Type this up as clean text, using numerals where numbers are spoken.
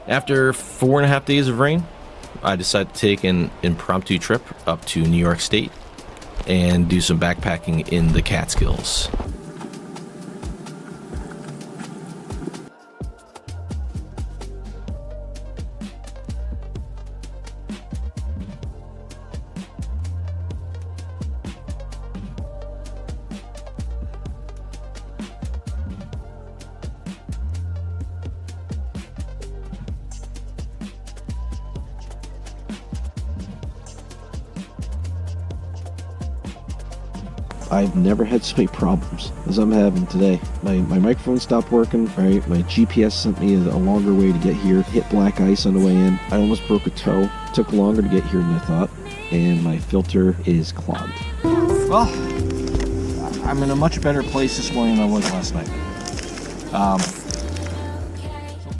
After 4.5 days of rain, I decided to take an impromptu trip up to New York State and do some backpacking in the Catskills. I've never had so many problems as I'm having today. My microphone stopped working, right? My GPS sent me a longer way to get here. Hit black ice on the way in. I almost broke a toe. Took longer to get here than I thought. And my filter is clogged. Well, I'm in a much better place this morning than I was last night.